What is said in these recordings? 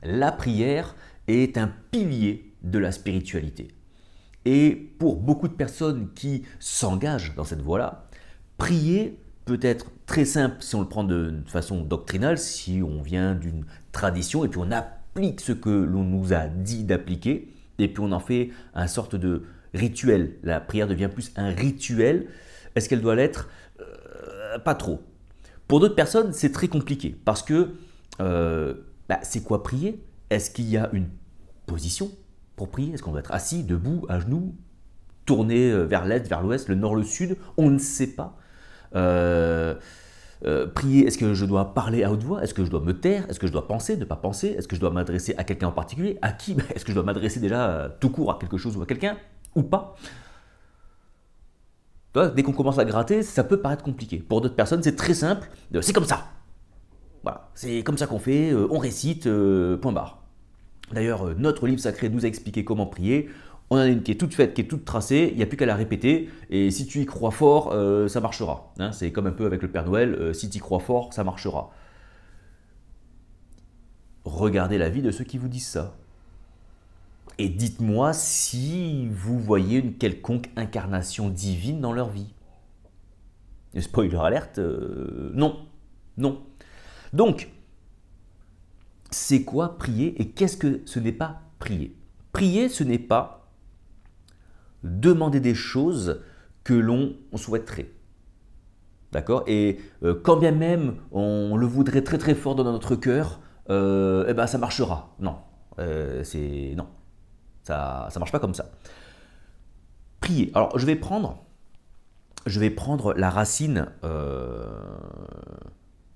la prière est un pilier de la spiritualité. Et pour beaucoup de personnes qui s'engagent dans cette voie-là, prier peut être très simple si on le prend de façon doctrinale, si on vient d'une tradition et puis on applique ce que l'on nous a dit d'appliquer, et puis on en fait un sorte de rituel. La prière devient plus un rituel. Est-ce qu'elle doit l'être? Pas trop. Pour d'autres personnes, c'est très compliqué parce que c'est quoi prier? Est-ce qu'il y a une position pour prier? Est-ce qu'on doit être assis, debout, à genoux, tourné vers l'est, vers l'ouest, le nord, le sud? On ne sait pas. Prier, est-ce que je dois parler à haute voix? Est-ce que je dois me taire? Est-ce que je dois penser, ne pas penser? Est-ce que je dois m'adresser à quelqu'un en particulier? À qui? Est-ce que je dois m'adresser déjà tout court à quelque chose ou à quelqu'un? Ou pas? Dès qu'on commence à gratter, ça peut paraître compliqué. Pour d'autres personnes, c'est très simple. C'est comme ça. Voilà, c'est comme ça qu'on fait, on récite, point barre. D'ailleurs, notre livre sacré nous a expliqué comment prier. On en a une qui est toute faite, qui est toute tracée, il n'y a plus qu'à la répéter. Et si tu y crois fort, ça marchera. Hein, c'est comme un peu avec le Père Noël, si tu y crois fort, ça marchera. Regardez la vie de ceux qui vous disent ça. Et dites-moi si vous voyez une quelconque incarnation divine dans leur vie. Et spoiler alerte, non. Non. Donc, c'est quoi prier et qu'est-ce que ce n'est pas prier? Prier, ce n'est pas demander des choses que l'on souhaiterait. D'accord? Et quand bien même on le voudrait très très fort dans notre cœur, ça marchera. Non. Non. Ça ne marche pas comme ça. Prier. Alors, je vais prendre la racine,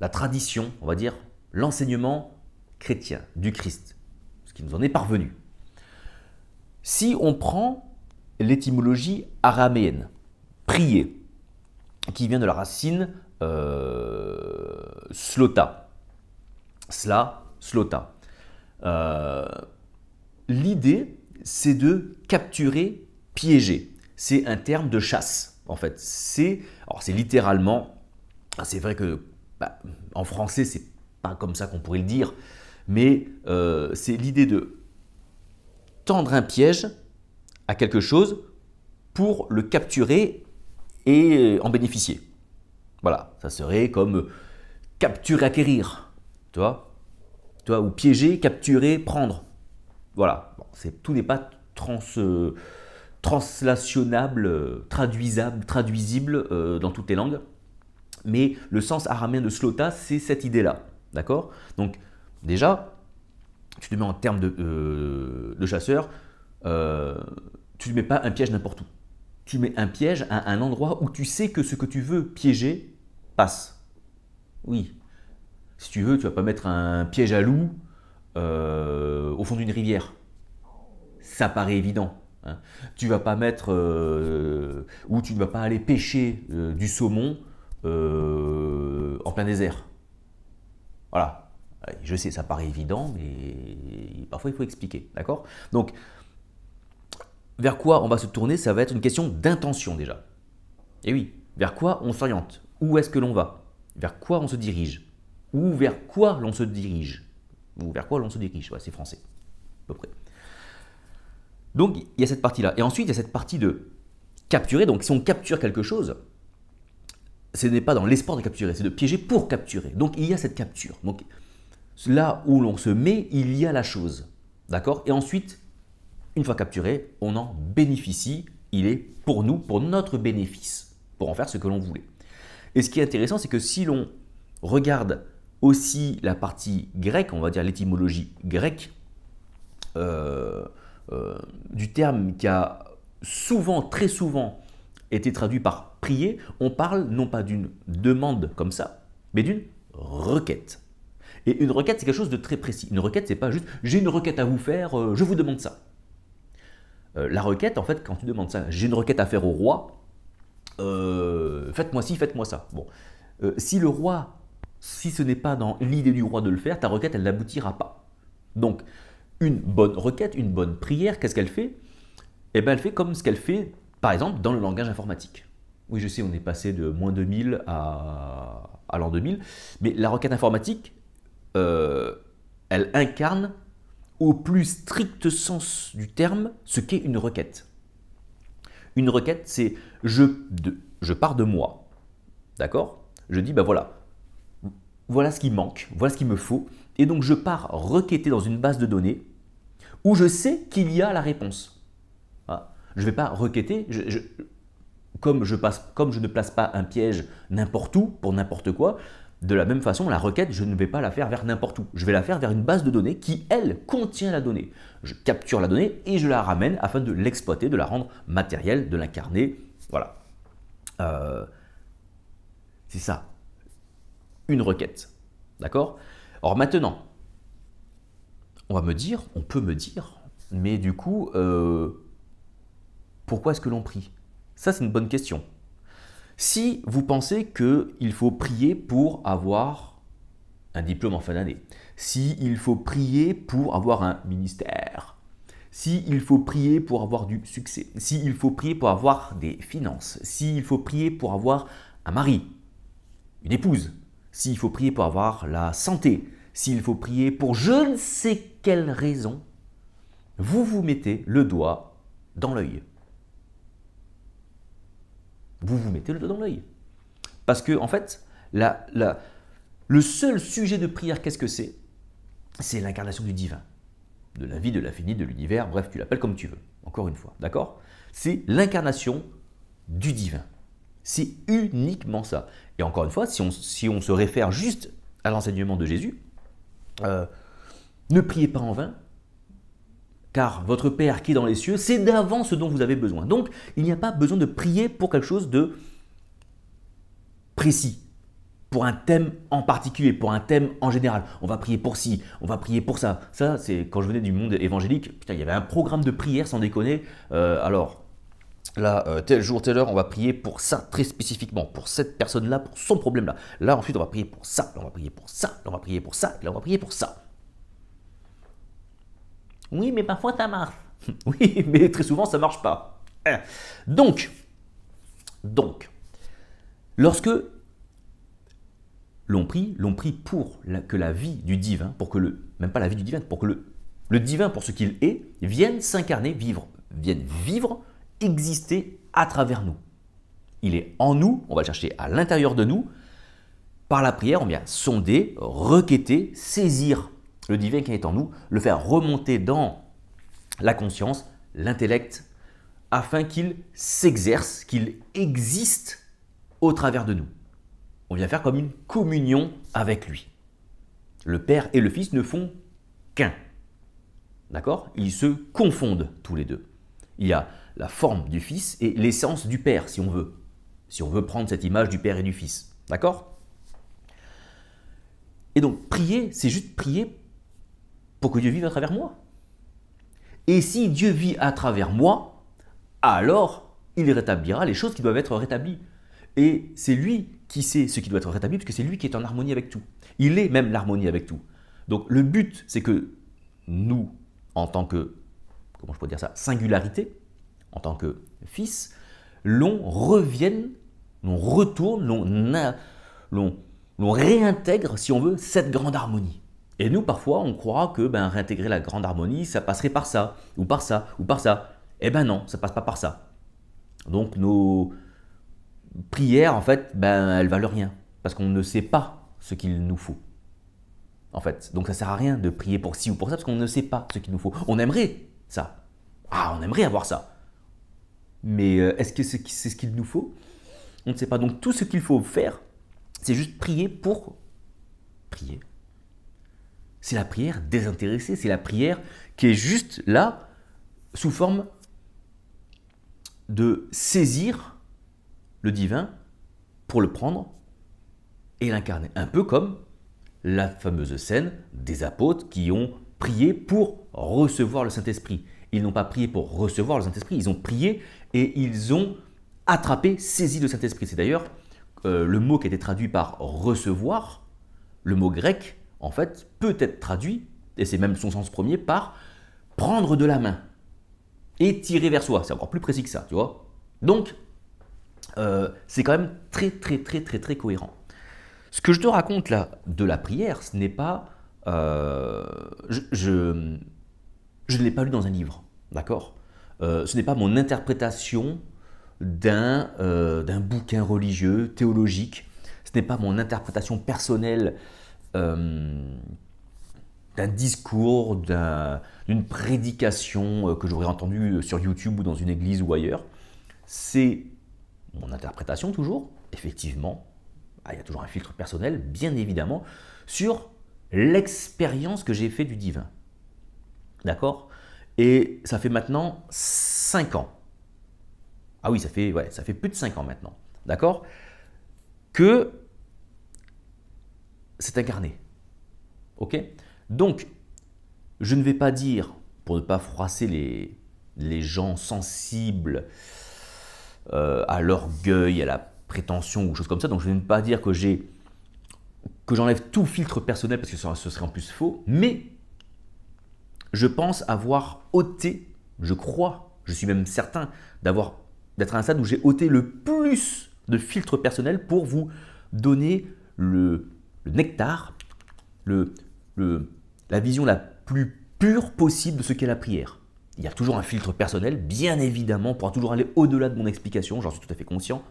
la tradition, on va dire, l'enseignement chrétien du Christ, ce qui nous en est parvenu. Si on prend l'étymologie araméenne, prier, qui vient de la racine slota, slota. L'idée, c'est de capturer, piéger. C'est un terme de chasse, en fait. C'est littéralement, c'est vrai que en français, c'est pas comme ça qu'on pourrait le dire, mais c'est l'idée de tendre un piège à quelque chose pour le capturer et en bénéficier. Voilà, ça serait comme capturer, acquérir, tu vois, ou piéger, capturer, prendre. Voilà, bon, tout n'est pas translationnable, traduisible dans toutes les langues, mais le sens araméen de slota, c'est cette idée-là, d'accord? Donc déjà, tu te mets en termes de chasseur, tu ne mets pas un piège n'importe où. Tu mets un piège à un endroit où tu sais que ce que tu veux piéger passe. Oui. Si tu veux, tu ne vas pas mettre un piège à loup au fond d'une rivière. Ça paraît évident. Hein. Tu ne vas pas mettre, ou tu ne vas pas aller pêcher du saumon en plein désert. Voilà. Je sais, ça paraît évident, mais parfois il faut expliquer. D'accord? Donc, vers quoi on va se tourner, ça va être une question d'intention déjà. Et oui, vers quoi on s'oriente? Où est-ce que l'on va? Vers quoi on se dirige? Ou vers quoi l'on se dirige? Ou vers quoi l'on se dirige? Ouais, c'est français, à peu près. Donc, il y a cette partie-là. Et ensuite, il y a cette partie de capturer. Donc, si on capture quelque chose, ce n'est pas dans l'espoir de capturer, c'est de piéger pour capturer. Donc, il y a cette capture. Donc, là où l'on se met, il y a la chose. D'accord? Et ensuite, une fois capturé, on en bénéficie. Il est pour nous, pour notre bénéfice, pour en faire ce que l'on voulait. Et ce qui est intéressant, c'est que si l'on regarde aussi la partie grecque, on va dire l'étymologie grecque, du terme qui a souvent, très souvent, été traduit par prier, on parle non pas d'une demande comme ça, mais d'une requête. Et une requête, c'est quelque chose de très précis. Une requête, c'est pas juste « j'ai une requête à vous faire, je vous demande ça ». La requête, en fait, quand tu demandes ça, j'ai une requête à faire au roi, faites-moi ci, faites-moi ça. Bon, si le roi, si ce n'est pas dans l'idée du roi de le faire, ta requête, elle n'aboutira pas. Donc, une bonne requête, une bonne prière, qu'est-ce qu'elle fait? Eh bien, elle fait comme ce qu'elle fait, par exemple, dans le langage informatique. Oui, je sais, on est passé de moins 2000 à l'an 2000, mais la requête informatique, elle incarne au plus strict sens du terme ce qu'est une requête. Une requête, c'est je pars de moi, d'accord? Je dis, ben voilà ce qui manque, voilà ce qu'il me faut, et donc je pars requêter dans une base de données où je sais qu'il y a la réponse. Voilà. Je ne vais pas requêter, comme je ne place pas un piège n'importe où pour n'importe quoi, de la même façon, la requête, je ne vais pas la faire vers n'importe où. Je vais la faire vers une base de données qui, elle, contient la donnée. Je capture la donnée et je la ramène afin de l'exploiter, de la rendre matérielle, de l'incarner. Voilà. C'est ça, une requête. D'accord? Or maintenant, on peut me dire, mais du coup, pourquoi est-ce que l'on prie? Ça, c'est une bonne question. Si vous pensez qu'il faut prier pour avoir un diplôme en fin d'année, s'il faut prier pour avoir un ministère, s'il faut prier pour avoir du succès, s'il faut prier pour avoir des finances, s'il faut prier pour avoir un mari, une épouse, s'il faut prier pour avoir la santé, s'il faut prier pour je ne sais quelle raison, vous vous mettez le doigt dans l'œil. Vous vous mettez le doigt dans l'œil. Parce que, en fait, le seul sujet de prière, qu'est-ce que c'est? C'est l'incarnation du divin, de la vie, de l'infini, de l'univers, bref, tu l'appelles comme tu veux, encore une fois, d'accord? C'est l'incarnation du divin. C'est uniquement ça. Et encore une fois, si on se réfère juste à l'enseignement de Jésus, ne priez pas en vain, car votre Père qui est dans les cieux, c'est d'avance ce dont vous avez besoin. Donc, il n'y a pas besoin de prier pour quelque chose de précis, pour un thème en particulier, pour un thème en général. On va prier pour ci, on va prier pour ça. Ça, c'est quand je venais du monde évangélique, putain, il y avait un programme de prière sans déconner. Alors, là, tel jour, telle heure, on va prier pour ça très spécifiquement, pour cette personne-là, pour son problème-là. Là, ensuite, on va prier pour ça, là, on va prier pour ça, là, on va prier pour ça, là, on va prier pour ça. Oui, mais parfois ça marche. Oui, mais très souvent ça ne marche pas. Donc, lorsque l'on prie pour que la vie du divin, même pas la vie du divin, pour que le divin, pour ce qu'il est, vienne s'incarner, vienne vivre, exister à travers nous. Il est en nous, on va le chercher à l'intérieur de nous. Par la prière, on vient sonder, requêter, saisir le divin qui est en nous, le faire remonter dans la conscience, l'intellect, afin qu'il s'exerce, qu'il existe au travers de nous. On vient faire comme une communion avec lui. Le Père et le Fils ne font qu'un. D'accord? Ils se confondent tous les deux. Il y a la forme du Fils et l'essence du Père, si on veut. Si on veut prendre cette image du Père et du Fils. D'accord? Et donc, prier, c'est juste prier pour que Dieu vive à travers moi. Et si Dieu vit à travers moi, alors il rétablira les choses qui doivent être rétablies. Et c'est lui qui sait ce qui doit être rétabli, parce que c'est lui qui est en harmonie avec tout. Il est même l'harmonie avec tout. Donc le but, c'est que nous, en tant que, comment je pourrais dire ça, singularité, en tant que fils, l'on revienne, l'on retourne, l'on réintègre, si on veut, cette grande harmonie. Et nous, parfois, on croit que réintégrer la grande harmonie, ça passerait par ça, ou par ça, ou par ça. Eh ben non, ça passe pas par ça. Donc nos prières, en fait, elles valent rien, parce qu'on ne sait pas ce qu'il nous faut. En fait, donc ça sert à rien de prier pour ci ou pour ça, parce qu'on ne sait pas ce qu'il nous faut. On aimerait ça. Ah, on aimerait avoir ça. Mais est-ce que c'est ce qu'il nous faut? On ne sait pas. Donc tout ce qu'il faut faire, c'est juste prier pour prier. C'est la prière désintéressée, c'est la prière qui est juste là, sous forme de saisir le divin pour le prendre et l'incarner. Un peu comme la fameuse scène des apôtres qui ont prié pour recevoir le Saint-Esprit. Ils n'ont pas prié pour recevoir le Saint-Esprit, ils ont prié et ils ont attrapé, saisi le Saint-Esprit. C'est d'ailleurs le mot qui a été traduit par recevoir, le mot grec, en fait, peut être traduit, et c'est même son sens premier, par prendre de la main et tirer vers soi. C'est encore plus précis que ça, tu vois. Donc, c'est quand même très, très, très, très, très cohérent. Ce que je te raconte là de la prière, ce n'est pas... je ne l'ai pas lu dans un livre, d'accord? Ce n'est pas mon interprétation d'un bouquin religieux, théologique. Ce n'est pas mon interprétation personnelle d'un discours, d'une prédication que j'aurais entendue sur YouTube ou dans une église ou ailleurs. C'est mon interprétation toujours, effectivement. Il y a toujours un filtre personnel, bien évidemment, sur l'expérience que j'ai fait du divin. D'accord? Et ça fait maintenant 5 ans. Ah oui, ça fait plus de 5 ans maintenant. D'accord? Que c'est incarné. Ok? Donc, je ne vais pas dire, pour ne pas froisser les gens sensibles à l'orgueil, à la prétention ou choses comme ça, donc je ne vais pas dire que j'enlève tout filtre personnel parce que ce serait en plus faux, mais je pense avoir ôté, je crois, je suis même certain d'être à un stade où j'ai ôté le plus de filtres personnels pour vous donner le nectar, la vision la plus pure possible de ce qu'est la prière. Il y a toujours un filtre personnel, bien évidemment, on pourra toujours aller au-delà de mon explication, j'en suis tout à fait conscient.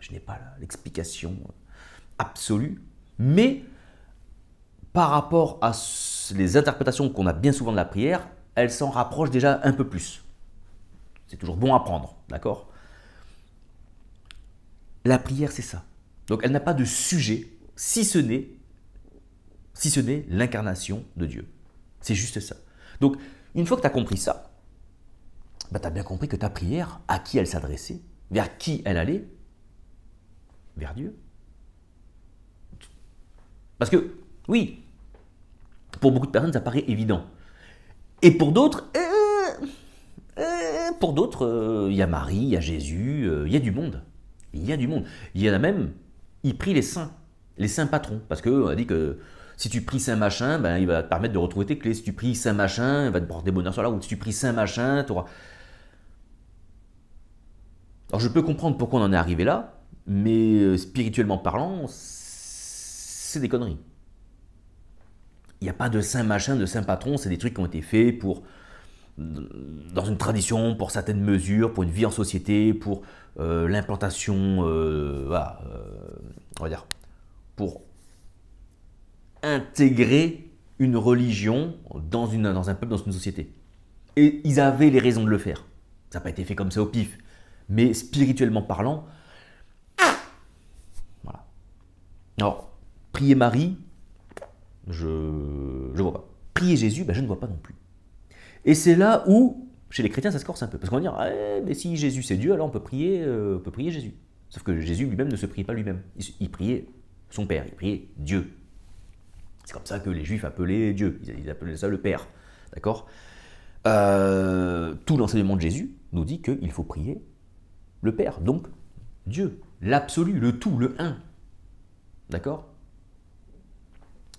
Je n'ai pas l'explication absolue, mais par rapport à les interprétations qu'on a bien souvent de la prière, elles s'en rapprochent déjà un peu plus. C'est toujours bon à prendre, d'accord? La prière, c'est ça. Donc elle n'a pas de sujet, si ce n'est l'incarnation de Dieu. C'est juste ça. Donc, une fois que tu as compris ça, tu as bien compris que ta prière, à qui elle s'adressait, vers qui elle allait, vers Dieu. Parce que, oui, pour beaucoup de personnes, ça paraît évident. Et pour d'autres, il y a Marie, il y a Jésus, il y a du monde. Il y a du monde. Il y en a même, ils prient les saints patrons. Parce qu'on a dit que si tu pries Saint Machin, ben, il va te permettre de retrouver tes clés. Si tu pries Saint Machin, il va te porter bonheur sur la route. Si tu pries Saint Machin, tu auras... Alors je peux comprendre pourquoi on en est arrivé là, mais spirituellement parlant, c'est des conneries. Il n'y a pas de Saint Machin, de Saint Patron, c'est des trucs qui ont été faits dans une tradition, pour certaines mesures, pour une vie en société, pour l'implantation, voilà, on va dire, pour intégrer une religion dans un peuple, dans une société. Et ils avaient les raisons de le faire. Ça n'a pas été fait comme ça au pif. Mais spirituellement parlant, voilà. Alors, prier Marie, je ne vois pas. Prier Jésus, ben, je ne vois pas non plus. Et c'est là où, chez les chrétiens, ça se corse un peu. Parce qu'on va dire, mais si Jésus c'est Dieu, alors on peut prier Jésus. Sauf que Jésus lui-même ne se priait pas lui-même. Il priait son Père, il priait Dieu. C'est comme ça que les Juifs appelaient Dieu. Ils appelaient ça le Père. D'accord? Tout l'enseignement de Jésus nous dit qu'il faut prier le Père, donc Dieu, l'absolu, le tout, le un. D'accord?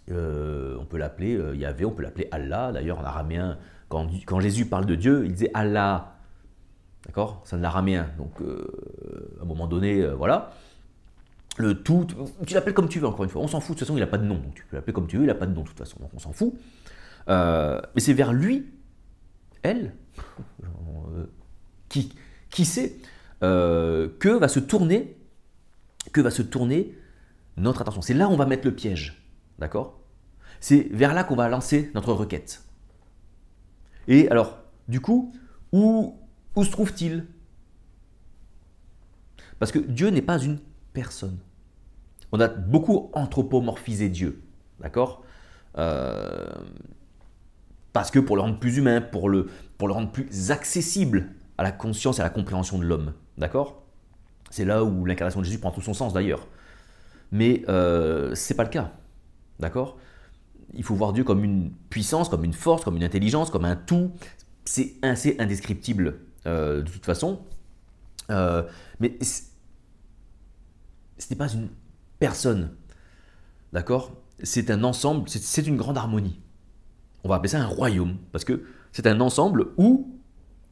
On peut l'appeler Yahvé, on peut l'appeler Allah. D'ailleurs, en araméen, quand Jésus parle de Dieu, il disait Allah. D'accord? C'est de l'araméen. Donc, à un moment donné, voilà. Le tout, tu l'appelles comme tu veux, encore une fois. On s'en fout, de toute façon, il n'a pas de nom. Donc, tu peux l'appeler comme tu veux, il n'a pas de nom, de toute façon. Donc, on s'en fout. Mais c'est vers lui, elle, qui sait, que va se tourner notre attention. C'est là où on va mettre le piège. D'accord? C'est vers là qu'on va lancer notre requête. Et alors, du coup, où se trouve-t-il? Parce que Dieu n'est pas une personne. On a beaucoup anthropomorphisé Dieu. D'accord? Parce que pour le rendre plus humain, pour le rendre plus accessible à la conscience et à la compréhension de l'homme. D'accord? C'est là où l'incarnation de Jésus prend tout son sens d'ailleurs. Mais ce n'est pas le cas. D'accord? Il faut voir Dieu comme une puissance, comme une force, comme une intelligence, comme un tout. C'est assez indescriptible de toute façon. Mais ce n'est pas une personne. D'accord? C'est un ensemble, c'est une grande harmonie. On va appeler ça un royaume, parce que c'est un ensemble où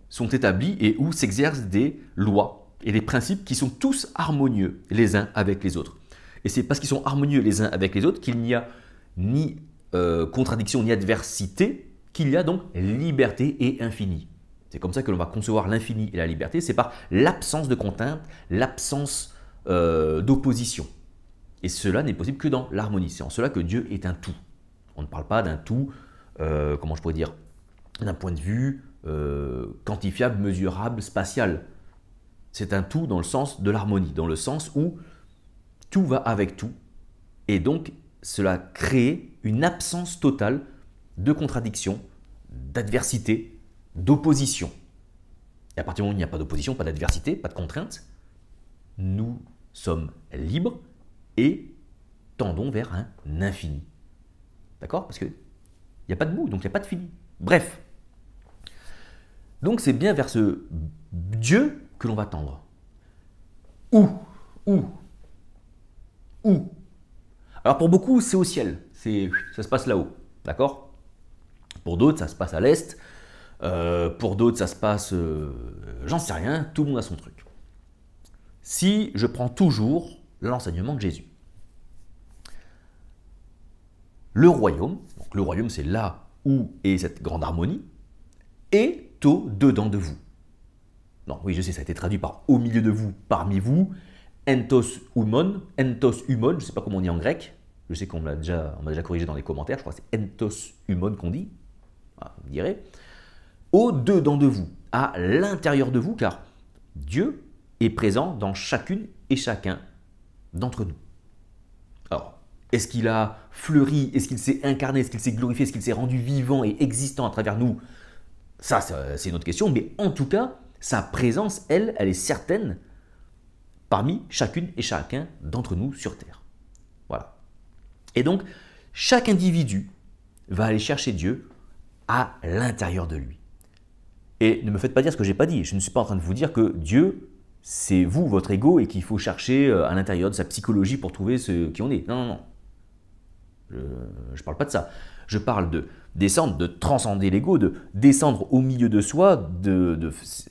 sont établis et où s'exercent des lois et des principes qui sont tous harmonieux les uns avec les autres. Et c'est parce qu'ils sont harmonieux les uns avec les autres qu'il n'y a ni contradiction ni adversité qu'il y a donc liberté et infini. C'est comme ça que l'on va concevoir l'infini et la liberté, c'est par l'absence de contrainte, l'absence d'opposition. Et cela n'est possible que dans l'harmonie. C'est en cela que Dieu est un tout. On ne parle pas d'un tout, comment je pourrais dire, d'un point de vue quantifiable, mesurable, spatial. C'est un tout dans le sens de l'harmonie, dans le sens où tout va avec tout. Et donc, cela crée une absence totale de contradiction, d'adversité, d'opposition. Et à partir du moment où il n'y a pas d'opposition, pas d'adversité, pas de contrainte, nous sommes libres et tendons vers un infini. D'accord? Parce qu'il n'y a pas de bout, donc il n'y a pas de fini. Bref. Donc c'est bien vers ce Dieu que l'on va tendre. Où? Alors pour beaucoup, c'est au ciel. Ça se passe là-haut. D'accord? Pour d'autres, ça se passe à l'est. Pour d'autres, ça se passe... j'en sais rien, tout le monde a son truc. Si je prends toujours l'enseignement de Jésus. Le royaume, donc le royaume c'est là où est cette grande harmonie, est au-dedans de vous. Non, oui, je sais, ça a été traduit par au milieu de vous, parmi vous, entos humon, je ne sais pas comment on dit en grec, je sais qu'on m'a déjà corrigé dans les commentaires, je crois que c'est entos humon qu'on dit, vous direz, au-dedans de vous, à l'intérieur de vous, car Dieu est présent dans chacune et chacun d'entre nous. Alors, est-ce qu'il a fleuri, est-ce qu'il s'est incarné, est-ce qu'il s'est glorifié, est-ce qu'il s'est rendu vivant et existant à travers nous? Ça, c'est une autre question, mais en tout cas, sa présence, elle est certaine parmi chacune et chacun d'entre nous sur Terre. Voilà. Et donc, chaque individu va aller chercher Dieu à l'intérieur de lui. Et ne me faites pas dire ce que je n'ai pas dit. Je ne suis pas en train de vous dire que Dieu, c'est vous, votre ego, et qu'il faut chercher à l'intérieur de sa psychologie pour trouver ce qui on est. Non, non, non. Je ne parle pas de ça. Je parle de descendre, de transcender l'ego, de descendre au milieu de soi,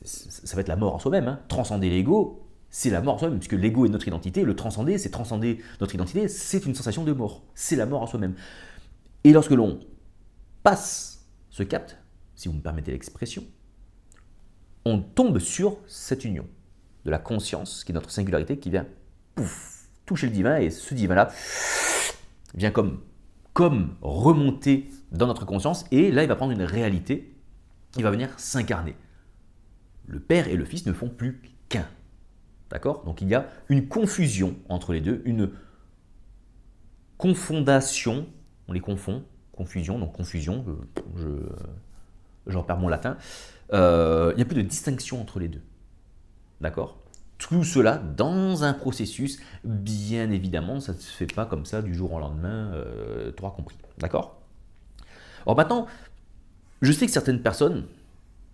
ça va être la mort en soi-même. Hein. Transcender l'ego, c'est la mort en soi-même, puisque l'ego est notre identité, le transcender, c'est transcender notre identité, c'est une sensation de mort, c'est la mort en soi-même. Et lorsque l'on passe ce cap, si vous me permettez l'expression, on tombe sur cette union de la conscience, qui est notre singularité, qui vient toucher le divin, et ce divin-là vient comme remonter dans notre conscience, et là il va prendre une réalité, il va venir s'incarner. Le Père et le Fils ne font plus qu'un. D'accord? Donc il y a une confusion entre les deux, une confondation, on les confond, confusion, donc confusion, j'en perds mon latin, il n'y a plus de distinction entre les deux. D'accord? Tout cela dans un processus, bien évidemment, ça ne se fait pas comme ça du jour au lendemain, tu auras compris. D'accord? Alors maintenant, je sais que certaines personnes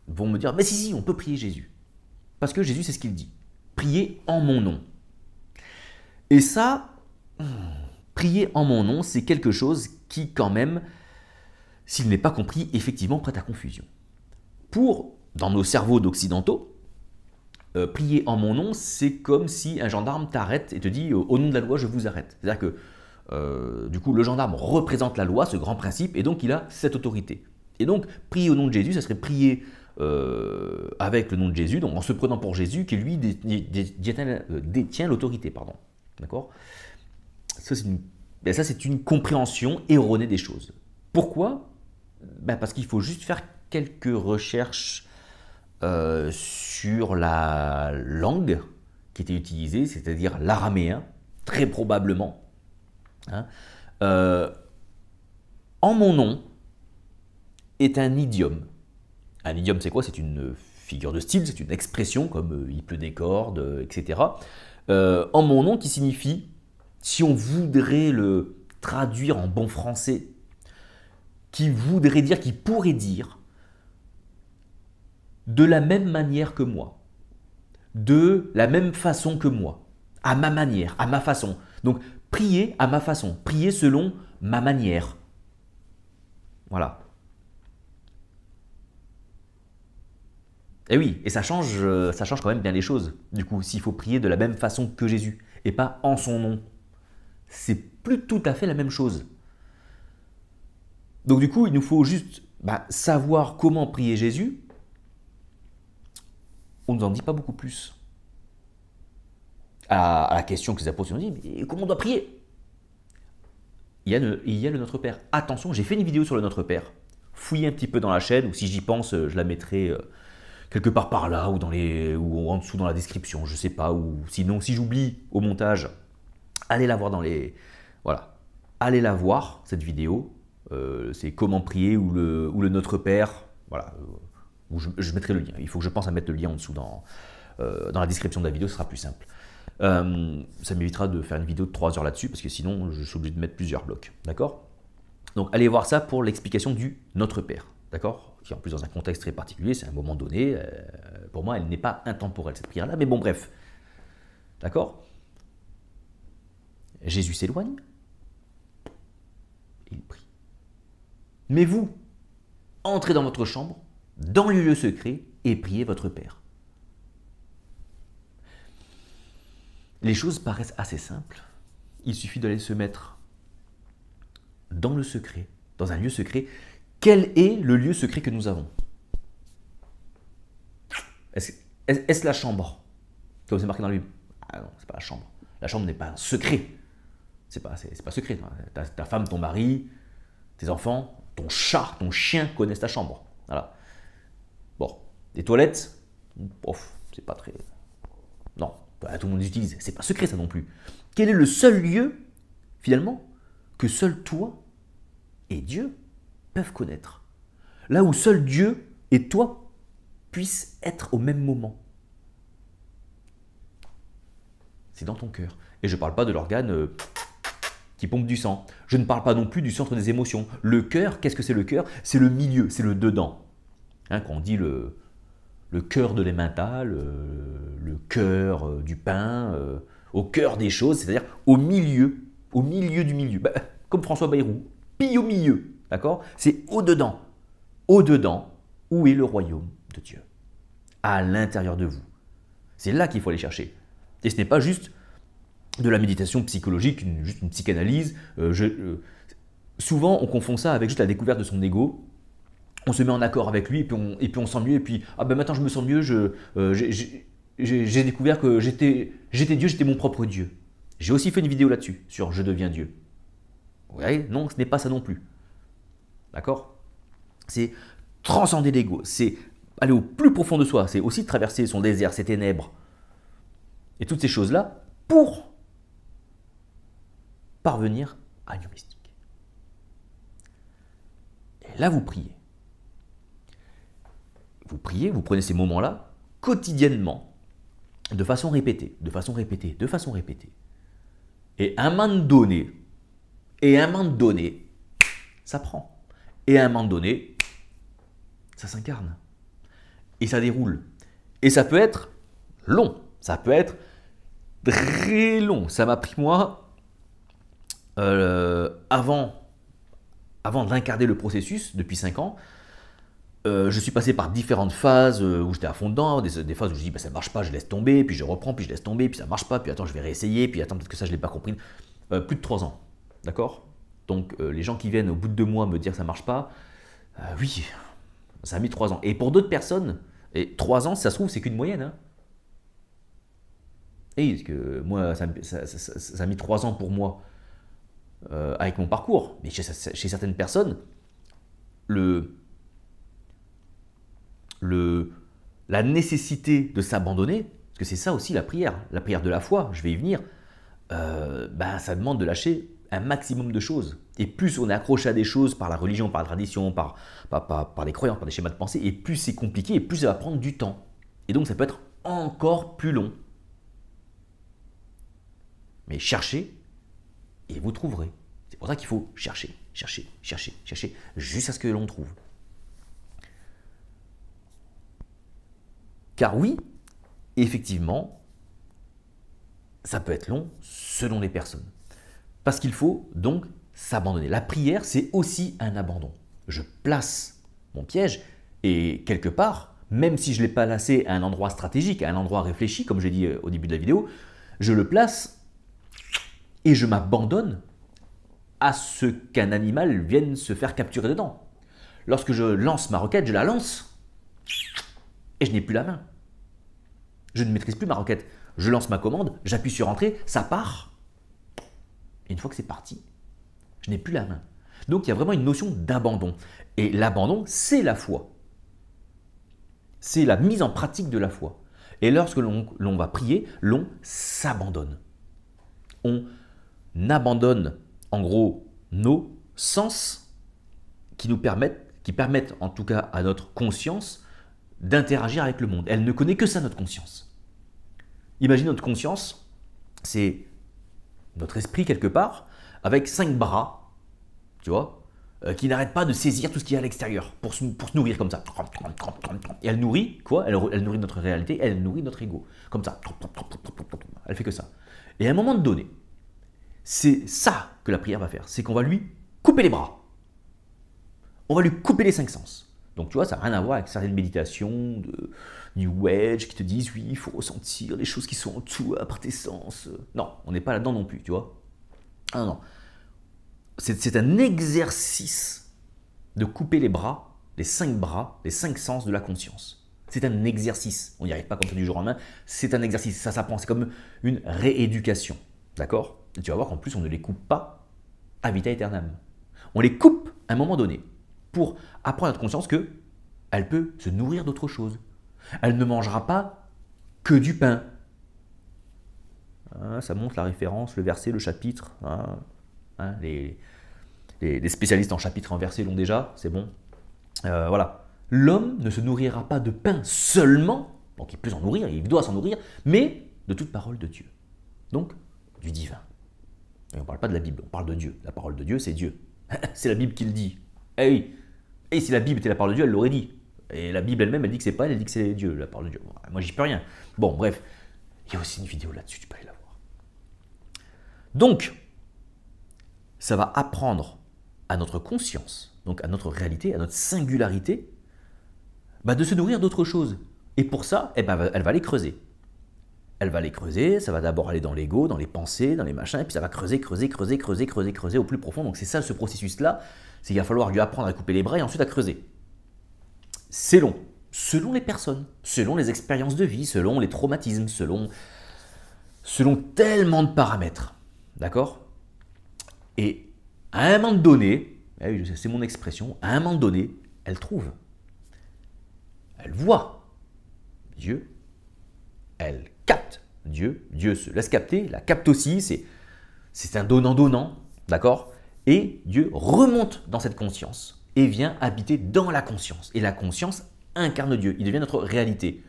vont me dire, mais si, on peut prier Jésus. Parce que Jésus, c'est ce qu'il dit. Priez en mon nom. Et ça, prier en mon nom, c'est quelque chose qui, quand même, s'il n'est pas compris, effectivement prête à confusion. Dans nos cerveaux d'occidentaux, prier en mon nom, c'est comme si un gendarme t'arrête et te dit au nom de la loi, je vous arrête. C'est-à-dire que du coup, le gendarme représente la loi, ce grand principe, et donc il a cette autorité. Et donc, prier au nom de Jésus, ça serait prier avec le nom de Jésus, donc en se prenant pour Jésus, qui lui détient l'autorité. D'accord? Ça, c'est une compréhension erronée des choses. Pourquoi? Parce qu'il faut juste faire quelques recherches sur la langue qui était utilisée, c'est-à-dire l'araméen, très probablement. Hein. En mon nom est un idiome. Un idiome, c'est quoi? C'est une figure de style, c'est une expression comme il pleut des cordes, etc. En mon nom qui signifie, si on voudrait le traduire en bon français, qui pourrait dire de la même manière que moi, de la même façon que moi, à ma manière, à ma façon. Donc, prier à ma façon, prier selon ma manière. Voilà. Et oui, et ça change quand même bien les choses. Du coup, s'il faut prier de la même façon que Jésus, et pas en son nom, c'est plus tout à fait la même chose. Donc du coup, il nous faut juste bah, savoir comment prier Jésus, on ne nous en dit pas beaucoup plus. À la question que les apôtres nous disent, mais comment on doit prier? Il y a le Notre Père. Attention, j'ai fait une vidéo sur le Notre Père. Fouillez un petit peu dans la chaîne, ou si j'y pense, je la mettrai quelque part par là, ou en dessous dans la description, je ne sais pas. Ou sinon, si j'oublie au montage, allez la voir dans les... Voilà. Allez la voir, cette vidéo. C'est comment prier, ou le Notre Père. Voilà. Où je mettrai le lien. Il faut que je pense à mettre le lien en dessous dans la description de la vidéo, ce sera plus simple. Ça m'évitera de faire une vidéo de 3 heures là-dessus, parce que sinon, je suis obligé de mettre plusieurs blocs. D'accord? Donc, allez voir ça pour l'explication du Notre Père. D'accord? Qui en plus, dans un contexte très particulier, c'est un moment donné. Pour moi, elle n'est pas intemporelle, cette prière-là. Mais bon, bref. D'accord? Jésus s'éloigne. Il prie. Mais vous, entrez dans votre chambre, dans le lieu secret, et priez votre Père. Les choses paraissent assez simples. Il suffit d'aller se mettre dans le secret, dans un lieu secret. Quel est le lieu secret que nous avons? Est-ce la chambre? Comme c'est marqué dans la Bible. Ah non, c'est pas la chambre. La chambre n'est pas un secret. C'est pas secret. Ta femme, ton mari, tes enfants, ton chat, ton chien connaissent ta chambre. Voilà. Bon, les toilettes, c'est pas très... Non, tout le monde les utilise. C'est pas secret ça non plus. Quel est le seul lieu, finalement, que seul toi et Dieu peuvent connaître? Là où seul Dieu et toi puissent être au même moment. C'est dans ton cœur. Et je ne parle pas de l'organe qui pompe du sang. Je ne parle pas non plus du centre des émotions. Le cœur, qu'est-ce que c'est le cœur? C'est le milieu, c'est le dedans. Hein, quand on dit le cœur de l'emmental, le cœur du pain, au cœur des choses, c'est-à-dire au milieu du milieu. Bah, comme François Bayrou, pile au milieu, d'accord? C'est au-dedans. Au-dedans, où est le royaume de Dieu? À l'intérieur de vous. C'est là qu'il faut aller chercher. Et ce n'est pas juste de la méditation psychologique, juste une psychanalyse. Souvent, on confond ça avec juste la découverte de son ego. On se met en accord avec lui, et puis on se sent mieux, et puis ah ben maintenant je me sens mieux, j'ai découvert que j'étais Dieu, j'étais mon propre Dieu. J'ai aussi fait une vidéo là-dessus, sur je deviens Dieu. Vous voyez? Non, ce n'est pas ça non plus. D'accord? C'est transcender l'ego, c'est aller au plus profond de soi, c'est aussi traverser son désert, ses ténèbres, et toutes ces choses-là, pour parvenir à l'union mystique. Et là, vous priez. Vous priez, vous prenez ces moments-là quotidiennement, de façon répétée, de façon répétée, de façon répétée. Et à un moment donné, ça prend. Et à un moment donné, ça s'incarne. Et ça déroule. Et ça peut être long, ça peut être très long. Ça m'a pris moi, avant d'incarner le processus, depuis 5 ans, je suis passé par différentes phases où j'étais à fond dedans, des phases où je dis bah, ça ne marche pas, je laisse tomber, puis je reprends, puis je laisse tomber, puis ça ne marche pas, puis attends, je vais réessayer, puis attends, peut-être que ça, je ne l'ai pas compris. Plus de 3 ans, d'accord? Donc les gens qui viennent au bout de 2 mois me dire que ça ne marche pas, oui, ça a mis 3 ans. Et pour d'autres personnes, et 3 ans, si ça se trouve, c'est qu'une moyenne. Hein. Et parce que moi, ça a mis 3 ans pour moi avec mon parcours. Mais chez certaines personnes, la nécessité de s'abandonner, parce que c'est ça aussi la prière de la foi, je vais y venir, ça demande de lâcher un maximum de choses. Et plus on est accroché à des choses par la religion, par la tradition, par les croyances, par des schémas de pensée, et plus c'est compliqué, et plus ça va prendre du temps. Et donc ça peut être encore plus long. Mais cherchez, et vous trouverez. C'est pour ça qu'il faut chercher, jusqu'à ce que l'on trouve. Car oui, effectivement, ça peut être long selon les personnes. Parce qu'il faut donc s'abandonner. La prière, c'est aussi un abandon. Je place mon piège et quelque part, même si je ne l'ai pas placé à un endroit stratégique, à un endroit réfléchi, comme j'ai dit au début de la vidéo, je le place et je m'abandonne à ce qu'un animal vienne se faire capturer dedans. Lorsque je lance ma requête, je la lance et je n'ai plus la main. Je ne maîtrise plus ma requête. Je lance ma commande, j'appuie sur entrée, ça part. Et une fois que c'est parti, je n'ai plus la main. Donc il y a vraiment une notion d'abandon. Et l'abandon, c'est la foi. C'est la mise en pratique de la foi. Et lorsque l'on va prier, l'on s'abandonne. On abandonne en gros nos sens qui permettent en tout cas à notre conscience d'interagir avec le monde. Elle ne connaît que ça, notre conscience. Imagine notre conscience, c'est notre esprit quelque part, avec 5 bras, tu vois, qui n'arrête pas de saisir tout ce qu'il y a à l'extérieur pour se nourrir comme ça. Et elle nourrit quoi? Elle nourrit notre réalité, elle nourrit notre ego. Comme ça. Elle fait que ça. Et à un moment donné, c'est ça que la prière va faire. C'est qu'on va lui couper les bras. On va lui couper les 5 sens. Donc tu vois, ça n'a rien à voir avec certaines méditations de New Age qui te disent oui, il faut ressentir les choses qui sont en toi par tes sens. Non, on n'est pas là-dedans non plus, tu vois. Ah non, non. C'est un exercice de couper les bras, les 5 sens de la conscience. C'est un exercice. On n'y arrive pas comme ça du jour au lendemain. C'est un exercice. Ça s'apprend. C'est comme une rééducation. D'accord? Et tu vas voir qu'en plus, on ne les coupe pas à vita aeternam. On les coupe à un moment donné pour apprendre à notre conscience qu'elle peut se nourrir d'autre chose. Elle ne mangera pas que du pain. Hein, ça montre la référence, le verset, le chapitre. Hein, les spécialistes en chapitre et en verset l'ont déjà, c'est bon. Voilà. L'homme ne se nourrira pas de pain seulement, donc il peut s'en nourrir, il doit s'en nourrir, mais de toute parole de Dieu. Donc, du divin. Et on ne parle pas de la Bible, on parle de Dieu. La parole de Dieu, c'est Dieu. C'est la Bible qui le dit. Eh oui. Et si la Bible était la parole de Dieu, elle l'aurait dit. Et la Bible elle-même, elle dit que c'est pas elle dit que c'est Dieu, la parole de Dieu. Moi, j'y peux rien. Bon, bref. Il y a aussi une vidéo là-dessus, tu peux aller la voir. Donc, ça va apprendre à notre conscience, donc à notre réalité, à notre singularité, de se nourrir d'autre chose. Et pour ça, elle va les creuser. Elle va les creuser, ça va d'abord aller dans l'ego, dans les pensées, dans les machins, et puis ça va creuser au plus profond. Donc c'est ça ce processus-là, c'est qu'il va falloir lui apprendre à couper les bras et ensuite à creuser. C'est long, selon les personnes, selon les expériences de vie, selon les traumatismes, selon tellement de paramètres. D'accord? Et à un moment donné, c'est mon expression, à un moment donné, elle trouve. Elle voit Dieu, elle capte Dieu, Dieu se laisse capter, la capte aussi, c'est un donnant-donnant, d'accord? Et Dieu remonte dans cette conscience et vient habiter dans la conscience. Et la conscience incarne Dieu, il devient notre réalité.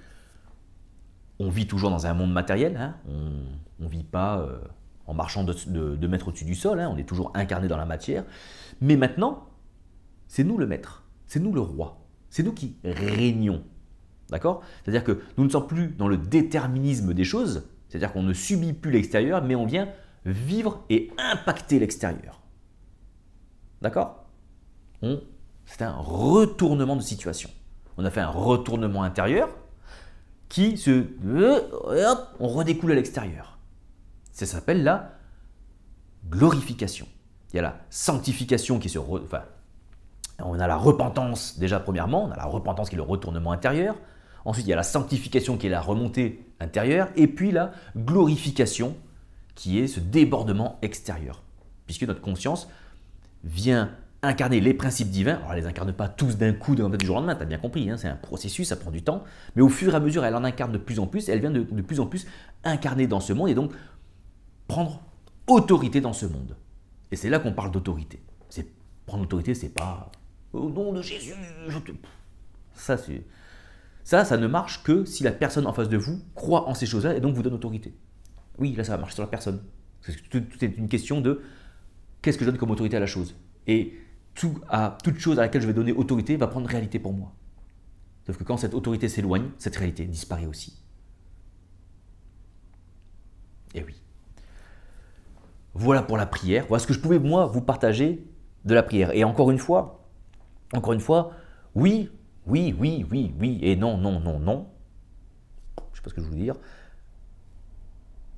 On vit toujours dans un monde matériel, hein? On ne vit pas en marchant de mètres au-dessus du sol, hein? On est toujours incarné dans la matière. Mais maintenant, c'est nous le maître, c'est nous le roi, c'est nous qui régnons. D'accord? C'est-à-dire que nous ne sommes plus dans le déterminisme des choses, c'est-à-dire qu'on ne subit plus l'extérieur, mais on vient vivre et impacter l'extérieur. D'accord? C'est un retournement de situation. On a fait un retournement intérieur qui on redécoule à l'extérieur. Ça s'appelle la glorification. Il y a la sanctification qui on a la repentance déjà premièrement, on a la repentance qui est le retournement intérieur. Ensuite, il y a la sanctification qui est la remontée intérieure. Et puis la glorification qui est ce débordement extérieur. Puisque notre conscience vient incarner les principes divins. Alors, elle ne les incarne pas tous d'un coup, du jour au lendemain, tu as bien compris. Hein, c'est un processus, ça prend du temps. Mais au fur et à mesure, elle en incarne de plus en plus. Elle vient de plus en plus incarner dans ce monde et donc prendre autorité dans ce monde. Et c'est là qu'on parle d'autorité. Prendre autorité, c'est pas « au nom de Jésus, je te… » Ça ne marche que si la personne en face de vous croit en ces choses-là et donc vous donne autorité. Oui, là, ça va marcher sur la personne. Parce que tout est une question de qu'est-ce que je donne comme autorité à la chose. Et toute chose à laquelle je vais donner autorité va prendre réalité pour moi. Sauf que quand cette autorité s'éloigne, cette réalité disparaît aussi. Et oui. Voilà pour la prière. Voilà ce que je pouvais, moi, vous partager de la prière. Et encore une fois, oui, et non. Je ne sais pas ce que je veux dire.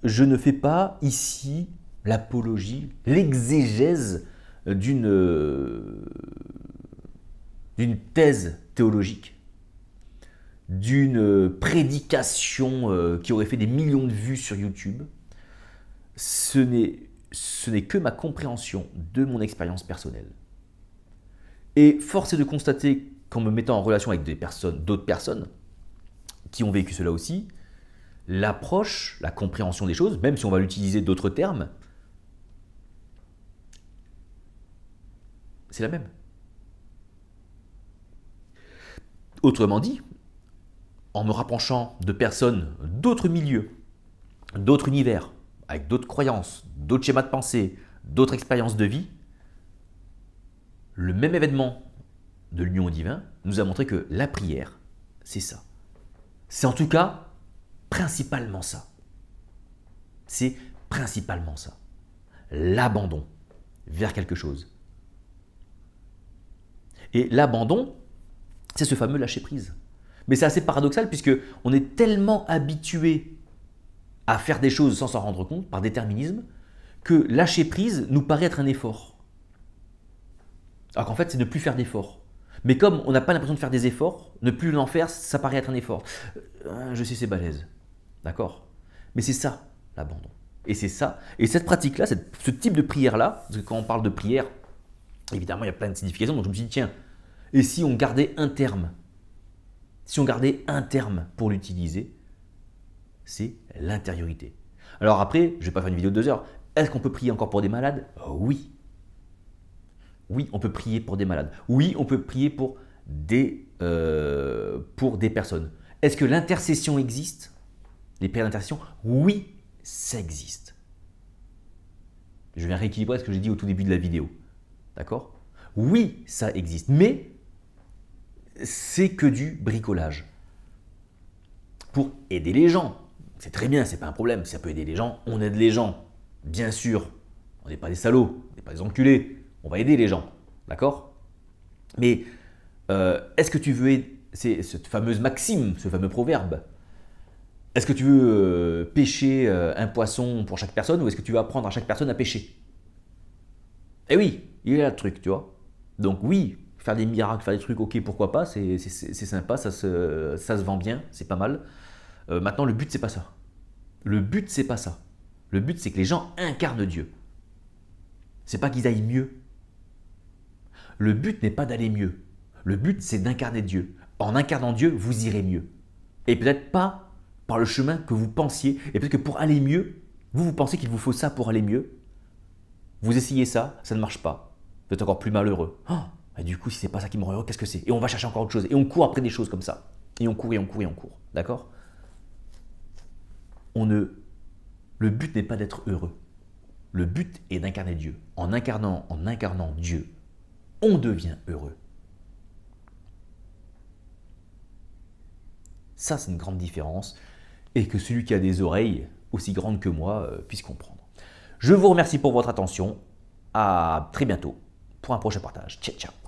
Je ne fais pas ici l'apologie, l'exégèse d'une d'une thèse théologique, d'une prédication qui aurait fait des millions de vues sur YouTube. Ce n'est que ma compréhension de mon expérience personnelle. Et force est de constater qu'en me mettant en relation avec d'autres personnes qui ont vécu cela aussi, l'approche, la compréhension des choses, même si on va l'utiliser d'autres termes, c'est la même. Autrement dit, en me rapprochant de personnes d'autres milieux, d'autres univers, avec d'autres croyances, d'autres schémas de pensée, d'autres expériences de vie, le même événement de l'union au divin nous a montré que la prière, c'est ça. C'est en tout cas principalement ça. C'est principalement ça. L'abandon vers quelque chose. Et l'abandon, c'est ce fameux lâcher-prise. Mais c'est assez paradoxal puisque on est tellement habitué à faire des choses sans s'en rendre compte, par déterminisme, que lâcher-prise nous paraît être un effort. Alors qu'en fait, c'est ne plus faire d'efforts. Mais comme on n'a pas l'impression de faire des efforts, ne plus en faire, ça paraît être un effort. Je sais, c'est balèze. D'accord? Mais c'est ça, l'abandon. Et c'est ça. Et cette pratique-là, ce type de prière-là, parce que quand on parle de prière, évidemment, il y a plein de significations. Donc je me suis dit, tiens, et si on gardait un terme? Si on gardait un terme pour l'utiliser, c'est l'intériorité. Alors après, je ne vais pas faire une vidéo de 2 heures. Est-ce qu'on peut prier encore pour des malades? Oui. Oui, on peut prier pour des malades. Oui, on peut prier pour des personnes. Est-ce que l'intercession existe? Les prières d'intercession? Oui, ça existe. Je viens rééquilibrer ce que j'ai dit au tout début de la vidéo. D'accord? Oui, ça existe. Mais c'est que du bricolage. Pour aider les gens. C'est très bien, c'est pas un problème. Si ça peut aider les gens, on aide les gens. Bien sûr, on n'est pas des salauds, on n'est pas des enculés. On va aider les gens, d'accord? Mais est-ce que tu veux aider, c'est cette fameuse maxime, ce fameux proverbe, est-ce que tu veux pêcher un poisson pour chaque personne ou est-ce que tu veux apprendre à chaque personne à pêcher? Eh oui, il y a le truc, tu vois. Donc oui, faire des miracles, faire des trucs, ok, pourquoi pas, c'est sympa, ça se vend bien, c'est pas mal. Maintenant, le but, c'est pas ça. Le but, c'est pas ça. Le but, c'est que les gens incarnent Dieu. C'est pas qu'ils aillent mieux. Le but n'est pas d'aller mieux. Le but, c'est d'incarner Dieu. En incarnant Dieu, vous irez mieux. Et peut-être pas par le chemin que vous pensiez. Et peut-être que pour aller mieux, vous pensez qu'il vous faut ça pour aller mieux. Vous essayez ça, ça ne marche pas. Vous êtes encore plus malheureux. Oh, et du coup, si c'est pas ça qui me rend heureux, qu'est-ce que c'est? Et on va chercher encore autre chose. Et on court après des choses comme ça. Et on court et on court et on court. D'accord? Le but n'est pas d'être heureux. Le but est d'incarner Dieu. En incarnant Dieu, on devient heureux. Ça, c'est une grande différence et que celui qui a des oreilles aussi grandes que moi puisse comprendre. Je vous remercie pour votre attention. À très bientôt pour un prochain partage. Ciao, ciao.